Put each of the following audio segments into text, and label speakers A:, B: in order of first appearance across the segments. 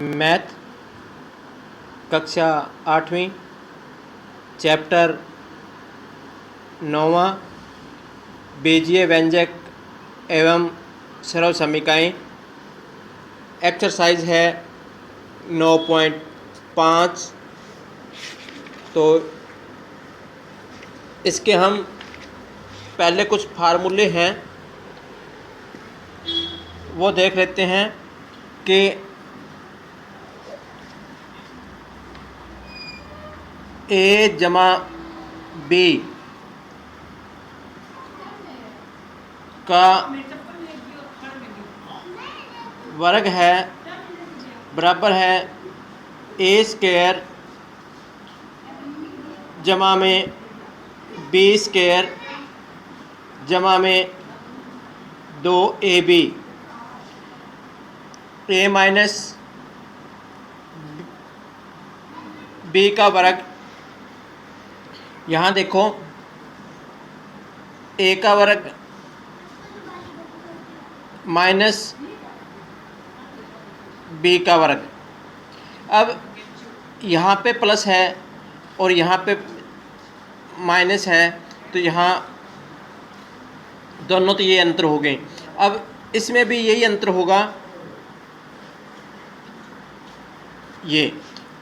A: Math कक्षा 8वीं chapter 9वां बीजीय व्यंजक एवं सरल समीकरण। एक्सरसाइज है 9.5। तो इसके हम पहले कुछ फार्मूले हैं वो देख लेते हैं कि ए जमा बी का वर्ग है बराबर है ए स्क्वायर जमा में बी स्क्वायर जमा में 2ab। ए माइनस बी का वर्ग, यहाँ देखो ए का वर्ग माइनस बी का वर्ग। अब यहाँ पे प्लस है और यहाँ पे माइनस है, तो यहाँ दोनों तो ये अंतर हो गए। अब इसमें भी यही अंतर होगा ये।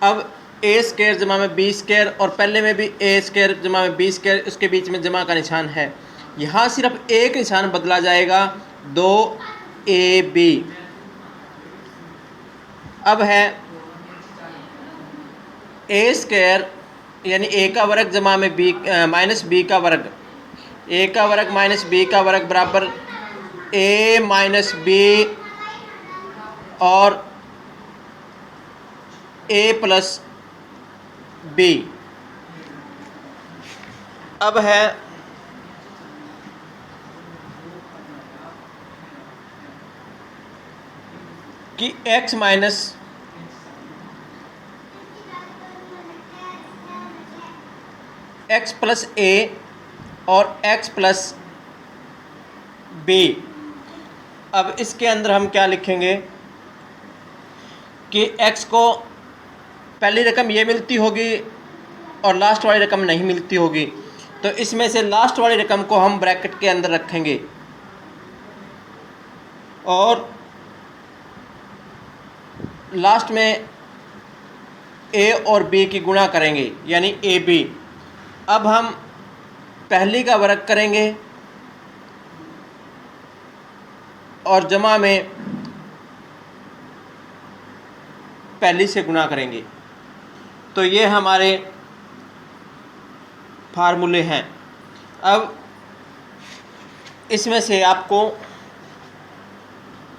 A: अब ए स्क्वायर जमा में बी स्क्वायर और पहले में भी ए स्क्वायर जमा में बी स्क्वायर, उसके बीच में जमा का निशान है। यहाँ सिर्फ एक निशान बदला जाएगा, 2ab। अब है ए स्क्वायर यानी ए का वर्ग जमा में बी माइनस बी का वर्ग। ए का वर्ग माइनस बी का वर्ग बराबर ए माइनस बी और ए प्लस बी। अब है कि x माइनस x प्लस ए और x प्लस बी। अब इसके अंदर हम क्या लिखेंगे कि x को पहली रकम ये मिलती होगी और लास्ट वाली रकम नहीं मिलती होगी, तो इसमें से लास्ट वाली रकम को हम ब्रैकेट के अंदर रखेंगे और लास्ट में ए और बी की गुणा करेंगे यानी ए बी। अब हम पहली का वर्ग करेंगे और जमा में पहली से गुणा करेंगे। तो ये हमारे फार्मूले हैं। अब इसमें से आपको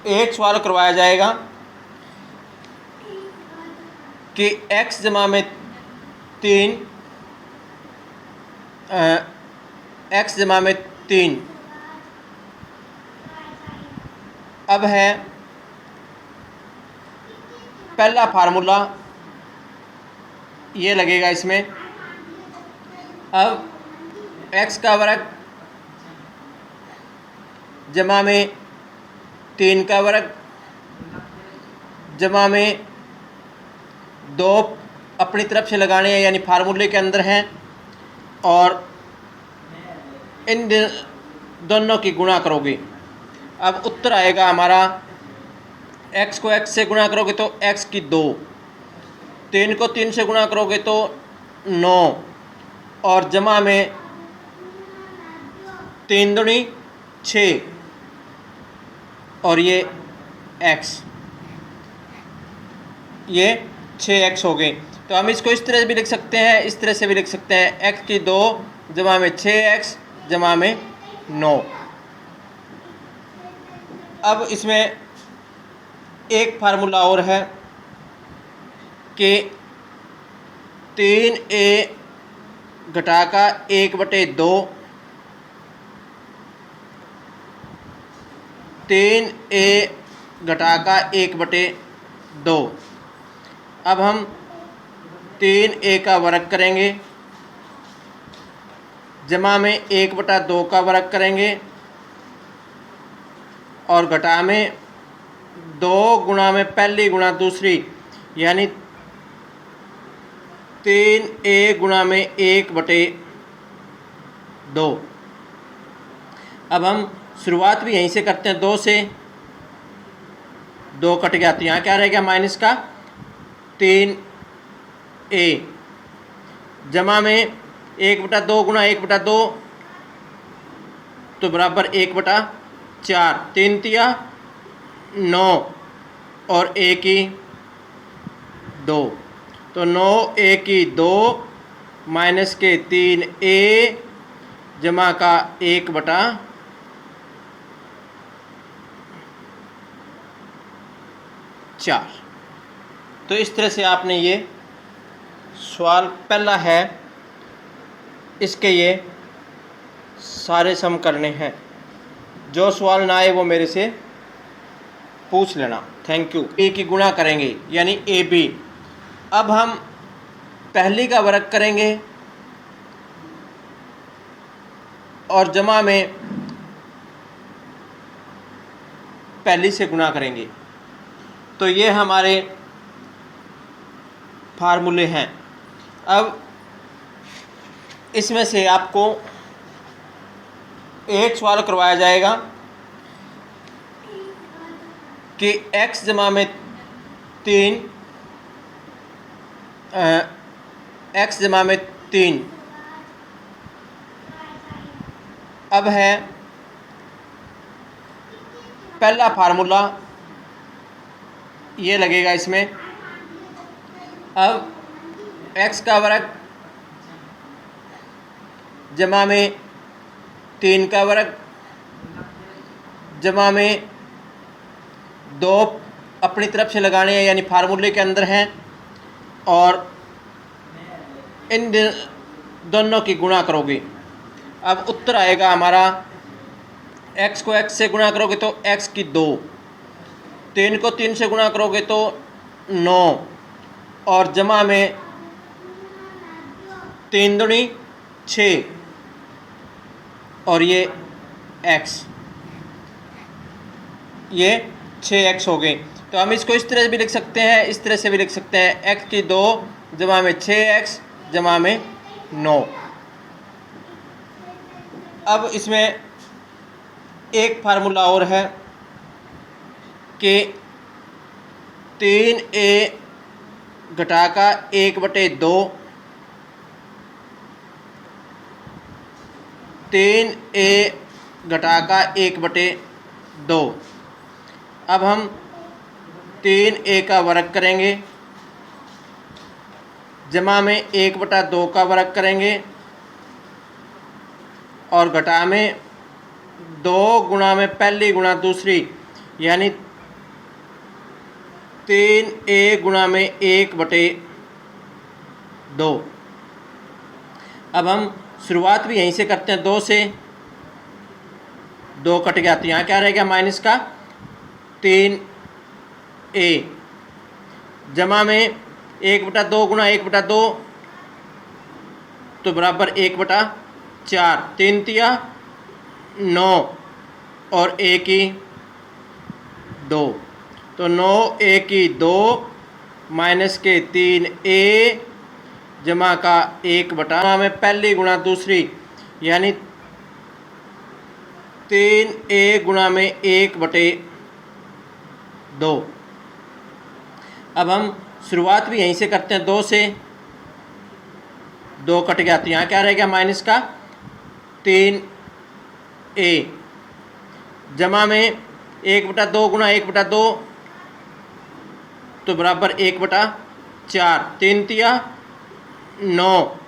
A: एक सवाल करवाया जाएगा कि x जमा में 3 x जमा में 3। अब है पहला फार्मूला ये लगेगा इसमें। अब x का वर्ग जमा में 3 का वर्ग जमा में 2 अपनी तरफ से लगाने हैं यानी फार्मूले के अंदर हैं और इन दोनों की गुणा करोगे। अब उत्तर आएगा हमारा, x को x से गुणा करोगे तो x की 2, 3 को 3 से गुणा करोगे तो 9 और जमा में 3 दूनी 6 और ये x, ये 6x हो गए। तो हम इसको इस तरह से भी लिख सकते हैं, इस तरह से भी लिख सकते हैं, x की 2 जमा में 6x जमा में 9। अब इसमें एक फार्मूला और है कि 3a घटा का 1/2, 3a घटा का 1/2। अब हम 3a का वर्ग करेंगे जमा में 1/2 का वर्ग करेंगे और घटा में 2 गुणा में पहली गुणा दूसरी यानी 3a गुणा में 1/2। अब हम शुरुआत भी यहीं से करते हैं, 2 से। 2 कट गया तो यहाँ क्या रह गया माइनस का 3a जमा में 1/2 गुणा 1/2 तो बराबर 1/4। 3 तिया 9 और 1 की 2, तो 9 1 की 2 माइनस के 3a जमा का 1/4। तो इस तरह से आपने ये सवाल पहला है, इसके ये सारे सम करने हैं। जो सवाल ना आए वो मेरे से पूछ लेना। Thank you. ए की गुणा करेंगे यानी ए बी। अब हम पहली का वर्ग करेंगे और जमा में पहली से गुणा करेंगे। तो ये हमारे फार्मूले हैं। अब इसमें से आपको एक सवाल करवाया जाएगा कि x जमा में 3 अब है पहला फार्मूला ये लगेगा इसमें। अब x का वर्ग जमा में 3 का वर्ग जमा में 2 अपनी तरफ से लगाने हैं यानी फार्मूले के अंदर हैं, और इन दोनों की गुणा करोगे। अब उत्तर आएगा हमारा, x को x से गुणा करोगे तो x की 2, 3 को 3 से गुणा करोगे तो 9 और जमा में 3 दूनी 6 और ये x, ये 6x हो गए। तो हम इसको इस तरह से भी लिख सकते हैं, इस तरह से भी लिख सकते हैं, x की 2 जमा में 6x जमा में 9। अब इसमें एक फार्मूला और है कि 3a घटा का 1/2, 3a घटा का 1/2। अब हम 3a का वर्ग करेंगे जमा में 1/2 का वर्ग करेंगे और घटा में 2 गुणा में पहली गुणा दूसरी यानी 3a गुणा में 1/2। अब हम शुरुआत भी यहीं से करते हैं, 2 से। 2 कट गया तो यहाँ क्या रह गया माइनस का 3a जमा में 1/2 गुणा 1/2 तो बराबर 1/4। 3 तिया 9 और 1 की 2, तो 9 1 की 2 माइनस के 3a जमा का 1/, में पहली गुणा दूसरी यानी 3a गुणा में 1/2। अब हम शुरुआत भी यहीं से करते हैं, 2 से। 2 कट गया तो यहाँ क्या रह गया माइनस का 3a जमा में 1/2 गुणा 1/2 तो बराबर 1/4। 3 तिया 9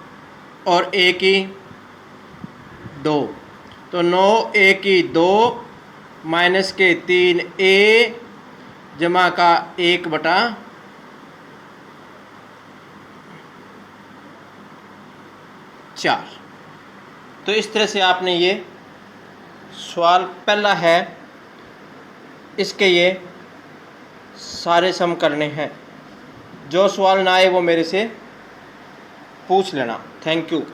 A: और 1 की 2, तो 9 1 की 2 माइनस के 3a जमा का 1/4। तो इस तरह से आपने ये सवाल पहला है, इसके ये सारे सम करने हैं। जो सवाल ना आए वो मेरे से पूछ लेना। Thank you.